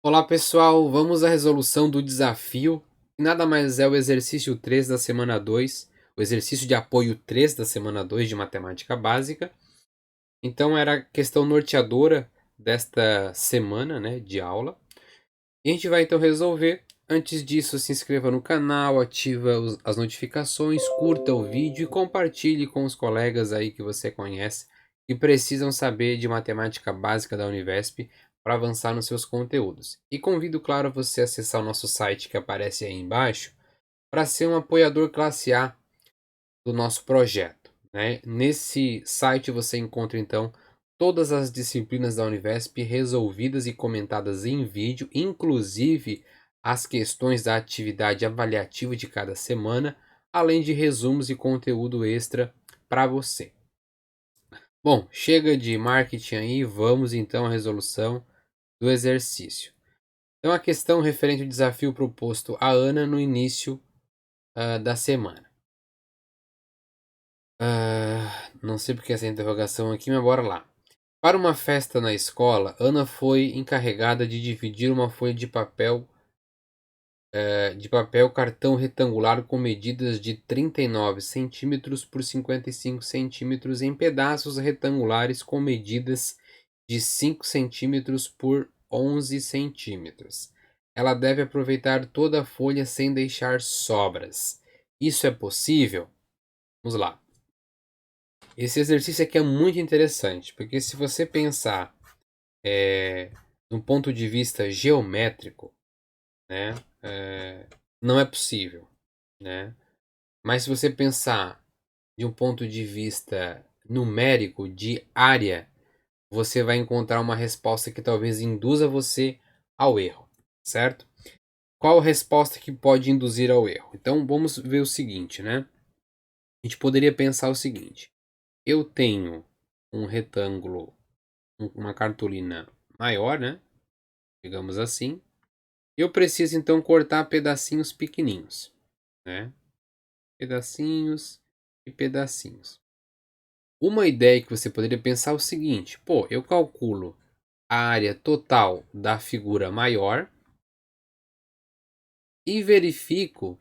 Olá pessoal, vamos à resolução do desafio, que nada mais é o exercício 3 da semana 2, o exercício de apoio 3 da semana 2 de matemática básica. Então era a questão norteadora desta semana, né, de aula. E a gente vai então resolver. Antes disso, se inscreva no canal, ativa as notificações, curta o vídeo e compartilhe com os colegas aí que você conhece que precisam saber de matemática básica da Univesp para avançar nos seus conteúdos. E convido, claro, você a acessar o nosso site que aparece aí embaixo para ser um apoiador classe A do nosso projeto, né? Nesse site você encontra então todas as disciplinas da Univesp resolvidas e comentadas em vídeo, inclusive as questões da atividade avaliativa de cada semana, além de resumos e conteúdo extra para você. Bom, chega de marketing aí, vamos então à resolução do exercício. Então a questão referente ao desafio proposto à Ana no início da semana. Não sei porque essa interrogação aqui, mas bora lá. Para uma festa na escola, Ana foi encarregada de dividir uma folha de papel cartão retangular com medidas de 39 centímetros por 55 centímetros em pedaços retangulares com medidas de 5 centímetros por 11 centímetros. Ela deve aproveitar toda a folha sem deixar sobras. Isso é possível? Vamos lá. Esse exercício aqui é muito interessante, porque se você pensar de um ponto de vista geométrico, né, não é possível, né? Mas se você pensar de um ponto de vista numérico, de área, você vai encontrar uma resposta que talvez induza você ao erro, certo? Qual a resposta que pode induzir ao erro? Então vamos ver o seguinte, né? A gente poderia pensar o seguinte: eu tenho um retângulo, uma cartolina maior, né? Digamos assim. Eu preciso então cortar pedacinhos pequeninhos, né? Pedacinhos e pedacinhos. Uma ideia que você poderia pensar é o seguinte: pô, eu calculo a área total da figura maior e verifico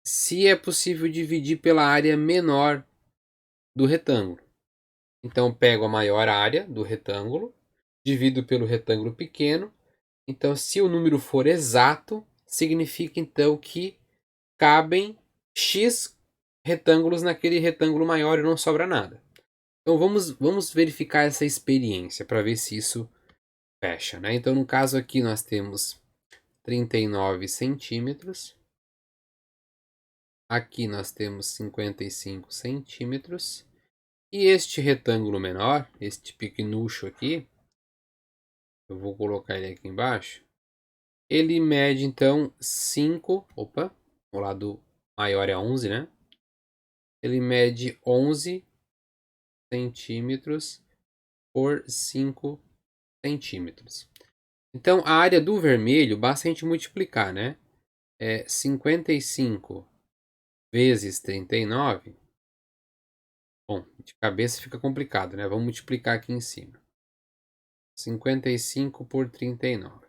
se é possível dividir pela área menor do retângulo. Então pego a maior área do retângulo, divido pelo retângulo pequeno. Então, se o número for exato, significa então que cabem X retângulos naquele retângulo maior e não sobra nada. Então vamos verificar essa experiência para ver se isso fecha, né? Então no caso aqui nós temos 39 centímetros. Aqui nós temos 55 centímetros. E este retângulo menor, este pequenucho aqui, eu vou colocar ele aqui embaixo. Ele mede então 5, opa, o lado maior é 11, né? Ele mede 11 centímetros por 5 centímetros. Então, a área do vermelho, basta a gente multiplicar, né? É 55 vezes 39. Bom, de cabeça fica complicado, né? Vamos multiplicar aqui em cima. 55 por 39.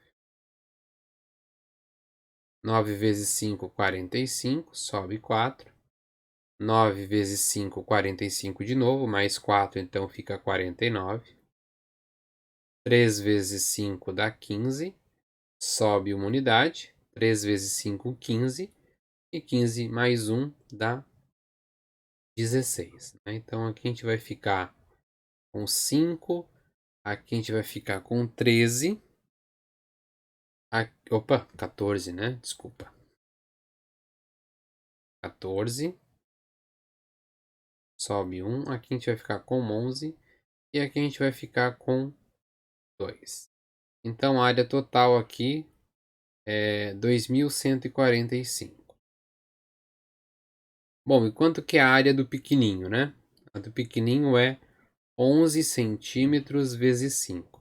9 vezes 5, 45, sobe 4. 9 vezes 5, 45 de novo, mais 4, então fica 49. 3 vezes 5 dá 15, sobe uma unidade. 3 vezes 5, 15. E 15 mais 1 dá 16. Né? Então aqui a gente vai ficar com 5. Aqui a gente vai ficar com 13. Opa, 14, né? Desculpa. 14. Sobe 1. Aqui a gente vai ficar com 11. E aqui a gente vai ficar com 2. Então a área total aqui é 2145. Bom, e quanto que é a área do pequenininho, né? A do pequenininho é 11 centímetros vezes 5.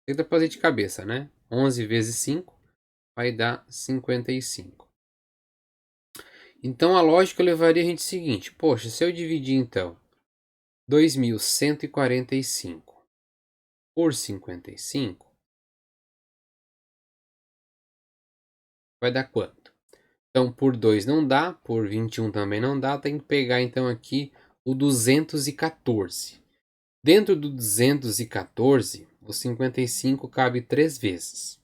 Tenta fazer de cabeça, né? 11 vezes 5 vai dar 55. Então a lógica levaria a gente ao seguinte: poxa, se eu dividir então 2145 por 55, vai dar quanto? Então, por 2 não dá, por 21 também não dá, tem que pegar então aqui o 214. Dentro do 214, o 55 cabe 3 vezes.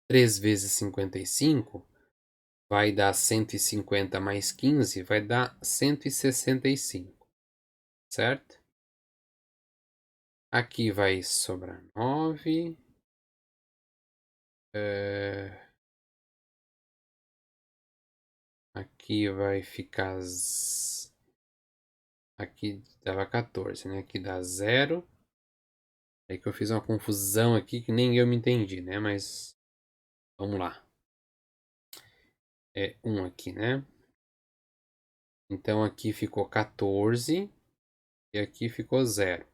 3 vezes 55 vai dar 150 mais 15, vai dar 165, certo? Aqui vai sobrar 9. Aqui vai ficar... Aqui dava 14, né? Aqui dá 0. É que eu fiz uma confusão aqui que nem eu me entendi, né? Mas vamos lá. É 1 aqui, né? Então aqui ficou 14 e aqui ficou 0.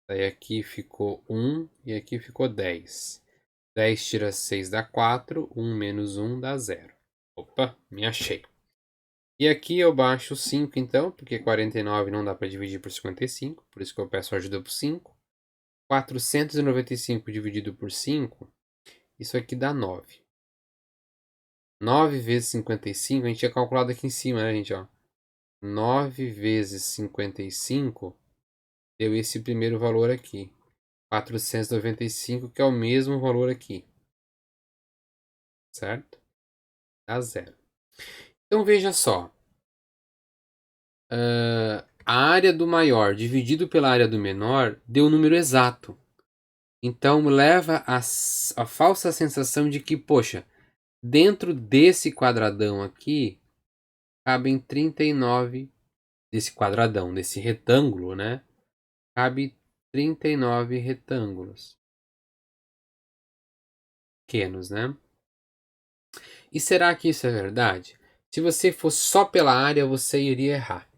Daí aqui ficou 1 e aqui ficou 10. 10 tira 6 dá 4, 1 menos 1 dá 0. Opa, me achei. E aqui eu baixo 5 então, porque 49 não dá para dividir por 55, por isso que eu peço ajuda por 5. 495 dividido por 5, isso aqui dá 9. 9 vezes 55, a gente tinha calculado aqui em cima, né, gente, ó. 9 vezes 55 deu esse primeiro valor aqui. 495, que é o mesmo valor aqui. Certo? Dá 0. Então, veja só. A área do maior dividido pela área do menor deu o número exato. Então, leva a falsa sensação de que, poxa, dentro desse quadradão aqui, cabem 39, desse quadradão, desse retângulo, né? Cabe 39 retângulos. Pequenos, né? E será que isso é verdade? Se você fosse só pela área, você iria errar.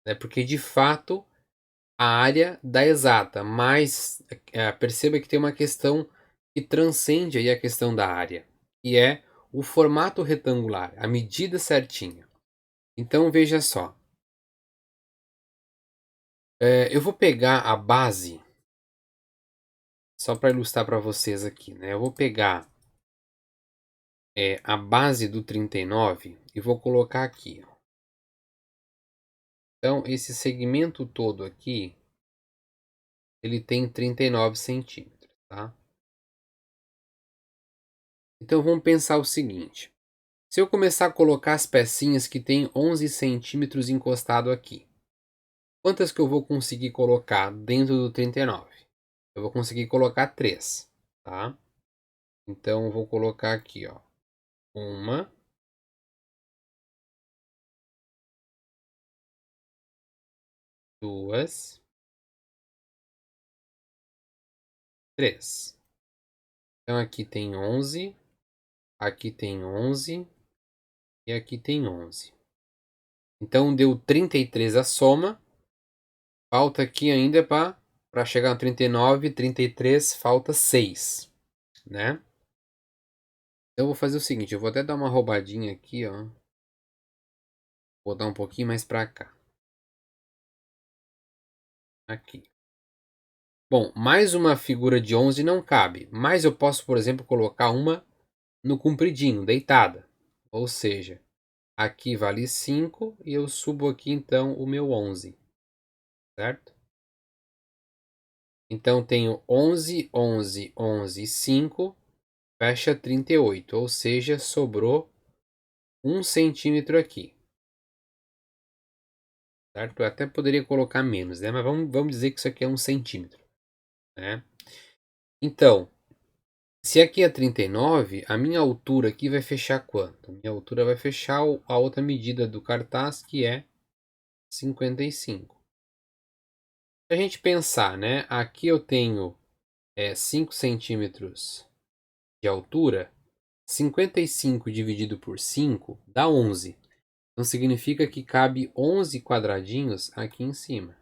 Né? Porque, de fato, a área dá exata, mas perceba que tem uma questão que transcende aí a questão da área, que é o formato retangular, a medida certinha. Então, veja só. Eu vou pegar a base, só para ilustrar para vocês aqui, né? Eu vou pegar a base do 39 e vou colocar aqui. Ó. Então, esse segmento todo aqui, ele tem 39 centímetros, tá? Então, vamos pensar o seguinte. Se eu começar a colocar as pecinhas que tem 11 centímetros encostado aqui, quantas que eu vou conseguir colocar dentro do 39? Eu vou conseguir colocar 3, tá? Então, eu vou colocar aqui, ó. 1, 2, 3. Então, aqui tem 11, aqui tem 11 e aqui tem 11. Então, deu 33 a soma. Falta aqui ainda para chegar no 39, 33, falta 6, né? Então, eu vou fazer o seguinte, eu vou até dar uma roubadinha aqui, ó. Vou dar um pouquinho mais para cá. Aqui. Bom, mais uma figura de 11 não cabe, mas eu posso, por exemplo, colocar uma no compridinho, deitada. Ou seja, aqui vale 5 e eu subo aqui então o meu 11, certo? Então tenho 11, 11, 11 e 5, fecha 38, ou seja, sobrou 1 centímetro aqui. Certo? Eu até poderia colocar menos, né? Mas vamos dizer que isso aqui é 1 centímetro, né? Então, se aqui é 39, a minha altura aqui vai fechar quanto? A minha altura vai fechar a outra medida do cartaz, que é 55. Se a gente pensar, né? Aqui eu tenho 5 centímetros de altura. 55 dividido por 5 dá 11. Então significa que cabe 11 quadradinhos aqui em cima.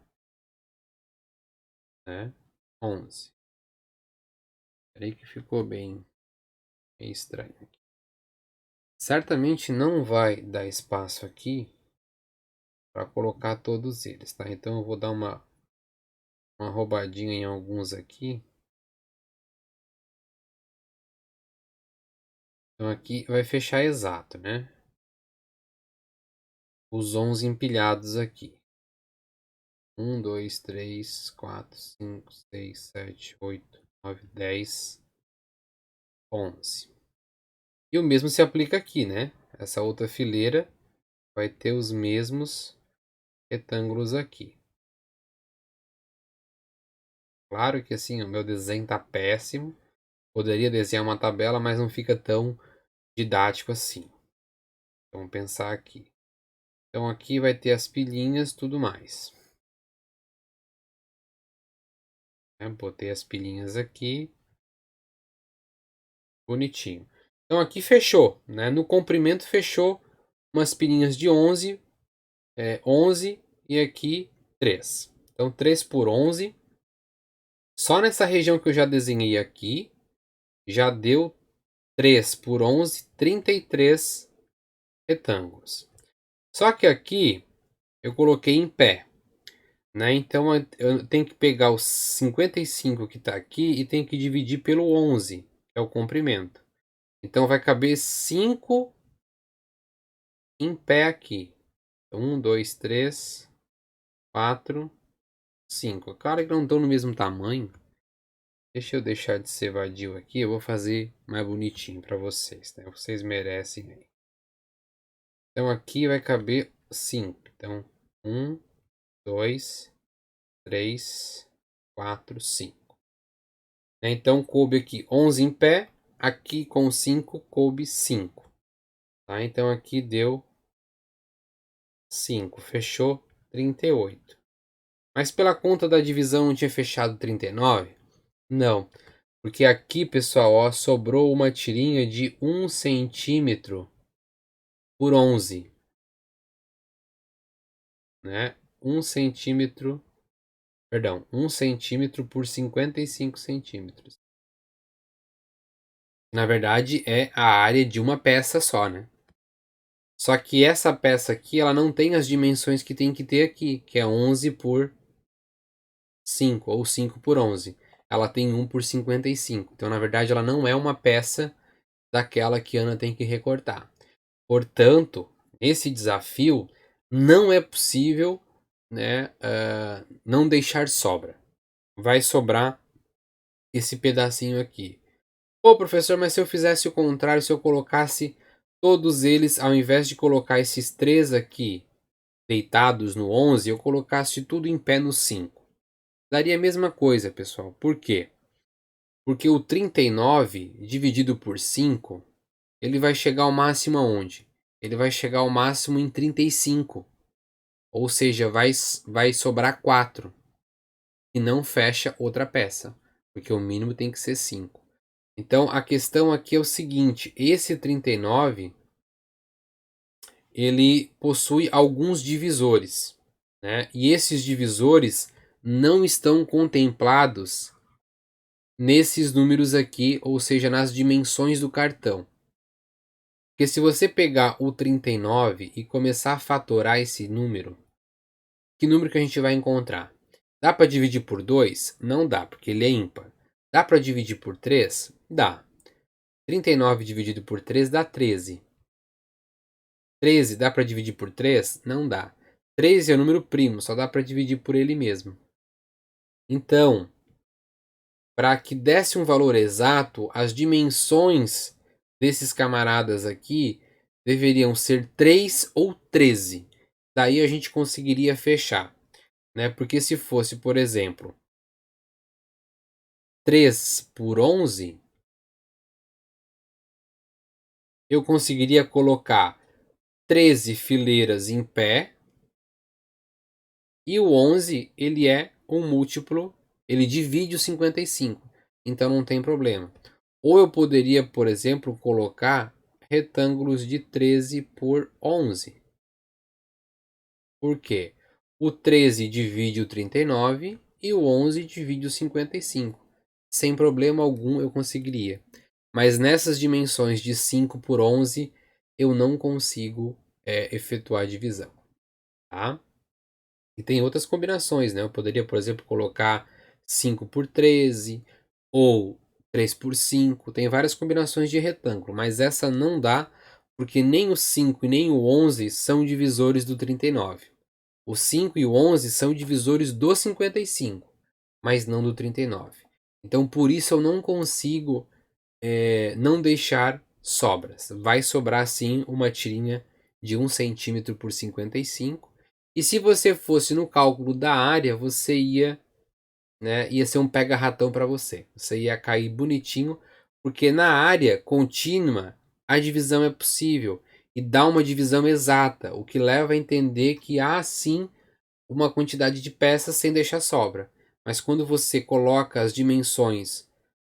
Né? 11. Peraí que ficou bem estranho aqui. Certamente não vai dar espaço aqui para colocar todos eles, tá? Então eu vou dar uma roubadinha em alguns aqui. Então aqui vai fechar exato, né? Os 11 empilhados aqui. 1, 2, 3, 4, 5, 6, 7, 8, 9, 10, 11. E o mesmo se aplica aqui, né? Essa outra fileira vai ter os mesmos retângulos aqui. Claro que assim, o meu desenho tá péssimo. Poderia desenhar uma tabela, mas não fica tão didático assim. Então, vamos pensar aqui. Então aqui vai ter as pilhinhas, tudo mais. Botei as pilhinhas aqui. Bonitinho. Então aqui fechou, né? No comprimento fechou umas pilhinhas de 11, 11 e aqui 3. Então 3 por 11. Só nessa região que eu já desenhei aqui, já deu 3 por 11, 33 retângulos. Só que aqui eu coloquei em pé, né? Então eu tenho que pegar os 55 que está aqui e tenho que dividir pelo 11, que é o comprimento. Então vai caber 5 em pé aqui. 1, 2, 3, 4, 5. Claro que não estão no mesmo tamanho. Deixa eu deixar de ser vadio aqui. Eu vou fazer mais bonitinho para vocês, né? Vocês merecem aí. Então aqui vai caber 5. Então 1, 2, 3, 4, 5. Então coube aqui 11 em pé. Aqui com 5 coube 5. Tá? Então aqui deu 5. Fechou 38. Mas pela conta da divisão não tinha fechado 39? Não. Porque aqui, pessoal, ó, sobrou uma tirinha de 1 centímetro por 11. Né? 1 centímetro, perdão, 1 centímetro por 55 centímetros. Na verdade, é a área de uma peça só, né? Só que essa peça aqui, ela não tem as dimensões que tem que ter aqui, que é 11 por 5, ou 5 por 11. Ela tem 1 por 55. Então, na verdade, ela não é uma peça daquela que a Ana tem que recortar. Portanto, esse desafio não é possível, né, não deixar sobra. Vai sobrar esse pedacinho aqui. Pô, professor, mas se eu fizesse o contrário, se eu colocasse todos eles, ao invés de colocar esses 3 aqui deitados no 11, eu colocasse tudo em pé no 5. Daria a mesma coisa, pessoal. Por quê? Porque o 39 dividido por 5, ele vai chegar ao máximo aonde? Ele vai chegar ao máximo em 35. Ou seja, vai sobrar 4. E não fecha outra peça. Porque o mínimo tem que ser 5. Então a questão aqui é o seguinte: esse 39 ele possui alguns divisores, né? E esses divisores não estão contemplados nesses números aqui, ou seja, nas dimensões do cartão. Porque se você pegar o 39 e começar a fatorar esse número, que número que a gente vai encontrar? Dá para dividir por 2? Não dá, porque ele é ímpar. Dá para dividir por 3? Dá. 39 dividido por 3 dá 13. 13 dá para dividir por 3? Não dá. 13 é o número primo, só dá para dividir por ele mesmo. Então, para que desse um valor exato, as dimensões desses camaradas aqui deveriam ser 3 ou 13. Daí a gente conseguiria fechar, né? Porque se fosse, por exemplo, 3 por 11, eu conseguiria colocar 13 fileiras em pé, e o 11 ele é um múltiplo, ele divide o 55, então não tem problema. Ou eu poderia, por exemplo, colocar retângulos de 13 por 11. Por quê? O 13 divide o 39 e o 11 divide o 55. Sem problema algum eu conseguiria. Mas nessas dimensões de 5 por 11 eu não consigo efetuar a divisão. Tá? E tem outras combinações, né? Eu poderia, por exemplo, colocar 5 por 13 ou 3 por 5, tem várias combinações de retângulo, mas essa não dá, porque nem o 5 e nem o 11 são divisores do 39. O 5 e o 11 são divisores do 55, mas não do 39. Então, por isso eu não consigo não deixar sobras. Vai sobrar sim uma tirinha de 1 centímetro por 55. E se você fosse no cálculo da área, você ia ser um pega-ratão para você. Você ia cair bonitinho, porque na área contínua a divisão é possível e dá uma divisão exata, o que leva a entender que há sim uma quantidade de peças sem deixar sobra. Mas quando você coloca as dimensões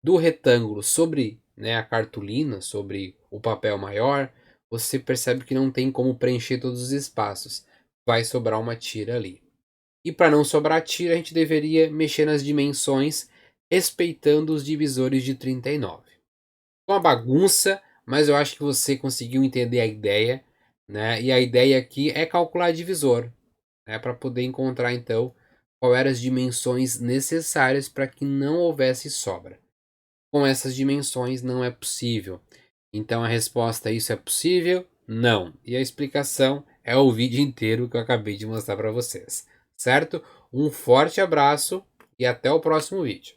do retângulo sobre, a cartolina, sobre o papel maior, você percebe que não tem como preencher todos os espaços. Vai sobrar uma tira ali. E para não sobrar tira, a gente deveria mexer nas dimensões respeitando os divisores de 39. Uma bagunça, mas eu acho que você conseguiu entender a ideia, né? E a ideia aqui é calcular divisor, para poder encontrar então qual eram as dimensões necessárias para que não houvesse sobra. Com essas dimensões não é possível. Então a resposta a isso é possível? Não. E a explicação é o vídeo inteiro que eu acabei de mostrar para vocês, certo? Um forte abraço e até o próximo vídeo.